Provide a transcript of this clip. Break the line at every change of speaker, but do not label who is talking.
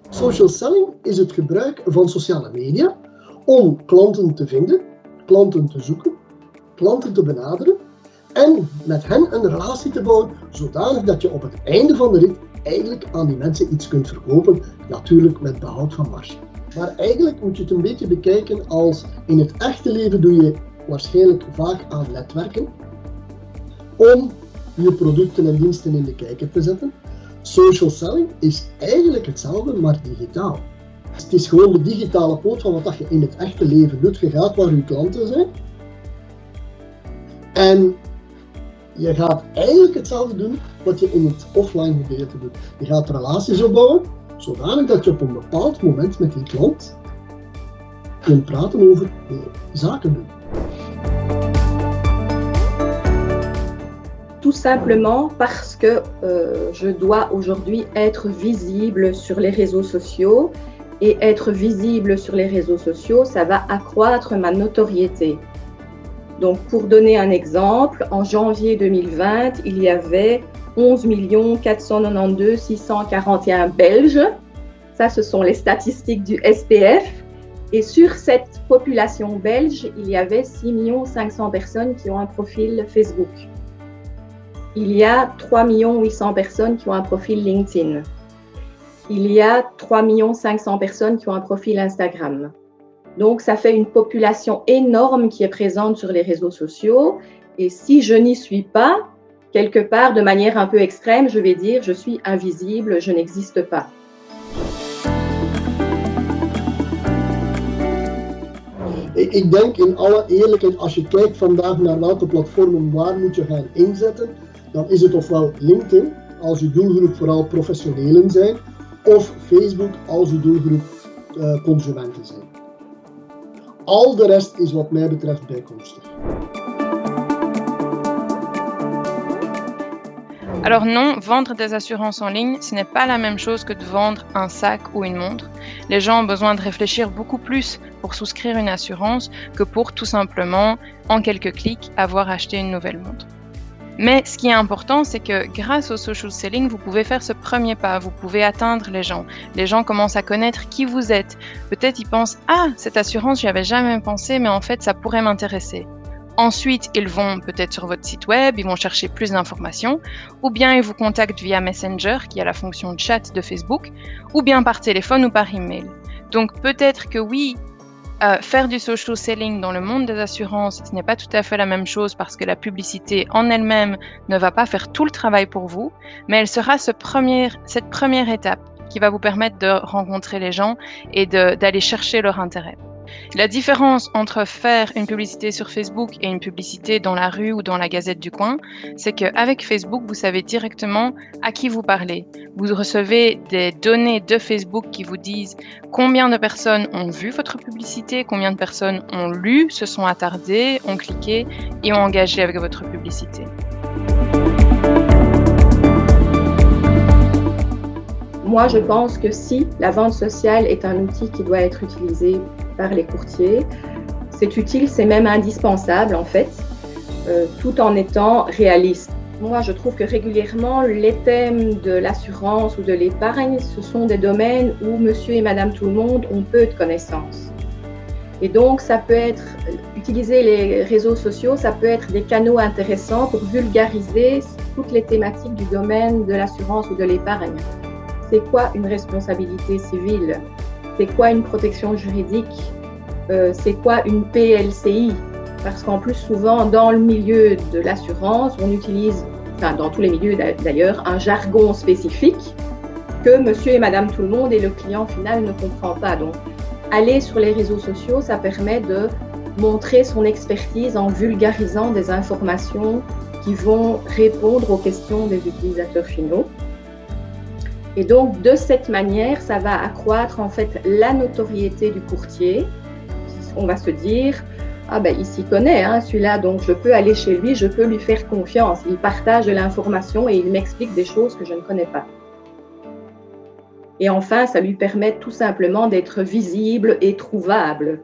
Social selling is het gebruik van sociale media om klanten te vinden, klanten te zoeken, klanten te benaderen en met hen een relatie te bouwen, zodanig dat je op het einde van de rit eigenlijk aan die mensen iets kunt verkopen, natuurlijk met behoud van marge. Maar eigenlijk moet je het een beetje bekijken als in het echte leven doe je waarschijnlijk vaak aan netwerken om je producten en diensten in de kijker te zetten. Social selling is eigenlijk hetzelfde, maar digitaal. Het is gewoon de digitale poot van wat je in het echte leven doet. Je gaat waar je klanten zijn en je gaat eigenlijk hetzelfde doen wat je in het offline gedeelte doet. Je gaat relaties opbouwen, zodanig dat je op een bepaald moment met die klant kunt praten over zaken doen.
Tout simplement parce que je dois aujourd'hui être visible sur les réseaux sociaux et être visible sur les réseaux sociaux, ça va accroître ma notoriété. Donc pour donner un exemple, en janvier 2020, il y avait 11 492 641 Belges. Ça, ce sont les statistiques du SPF. Et sur cette population belge, il y avait 6 500 personnes qui ont un profil Facebook. Il y a 3 800 personnes qui ont un profil LinkedIn. Il y a 3 500 personnes qui ont un profil Instagram. Donc, ça fait une population énorme qui est présente sur les réseaux sociaux. Et si je n'y suis pas, quelque part, de manière un peu extrême, je vais dire je suis invisible, je n'existe pas.
Ik denk in alle eerlijkheid, als je kijkt vandaag naar welke platformen waar moet je gaan inzetten, dan is het ofwel LinkedIn, als je doelgroep vooral professionelen zijn, of Facebook als je doelgroep consumenten zijn. Al de rest is wat mij betreft bijkomstig.
Alors non, vendre des assurances en ligne, ce n'est pas la même chose que de vendre un sac ou une montre. Les gens ont besoin de réfléchir beaucoup plus pour souscrire une assurance que pour tout simplement, en quelques clics, avoir acheté une nouvelle montre. Mais ce qui est important, c'est que grâce au social selling, vous pouvez faire ce premier pas, vous pouvez atteindre les gens. Les gens commencent à connaître qui vous êtes. Peut-être ils pensent « Ah, cette assurance, j'y avais jamais pensé, mais en fait, ça pourrait m'intéresser ». Ensuite, ils vont peut-être sur votre site web, ils vont chercher plus d'informations, ou bien ils vous contactent via Messenger, qui a la fonction chat de Facebook, ou bien par téléphone ou par email. Donc peut-être que oui, faire du social selling dans le monde des assurances, ce n'est pas tout à fait la même chose parce que la publicité en elle-même ne va pas faire tout le travail pour vous, mais elle sera cette première étape qui va vous permettre de rencontrer les gens et d'aller chercher leur intérêt. La différence entre faire une publicité sur Facebook et une publicité dans la rue ou dans la Gazette du coin, c'est qu'avec Facebook, vous savez directement à qui vous parlez. Vous recevez des données de Facebook qui vous disent combien de personnes ont vu votre publicité, combien de personnes ont lu, se sont attardées, ont cliqué et ont engagé avec votre publicité.
Moi, je pense que si la vente sociale est un outil qui doit être utilisé par les courtiers, c'est utile, c'est même indispensable en fait, tout en étant réaliste. Moi, je trouve que régulièrement, les thèmes de l'assurance ou de l'épargne, ce sont des domaines où monsieur et madame tout le monde ont peu de connaissances. Et donc, ça peut être, utiliser les réseaux sociaux, ça peut être des canaux intéressants pour vulgariser toutes les thématiques du domaine de l'assurance ou de l'épargne. C'est quoi une responsabilité civile? C'est quoi une protection juridique? C'est quoi une PLCI? Parce qu'en plus, souvent, dans le milieu de l'assurance, on utilise, enfin dans tous les milieux d'ailleurs, un jargon spécifique que monsieur et madame tout le monde et le client final ne comprend pas. Donc, aller sur les réseaux sociaux, ça permet de montrer son expertise en vulgarisant des informations qui vont répondre aux questions des utilisateurs finaux. Et donc, de cette manière, ça va accroître en fait la notoriété du courtier. On va se dire, ah ben il s'y connaît, hein, celui-là, donc je peux aller chez lui, je peux lui faire confiance. Il partage de l'information et il m'explique des choses que je ne connais pas. Et enfin, ça lui permet tout simplement d'être visible et trouvable.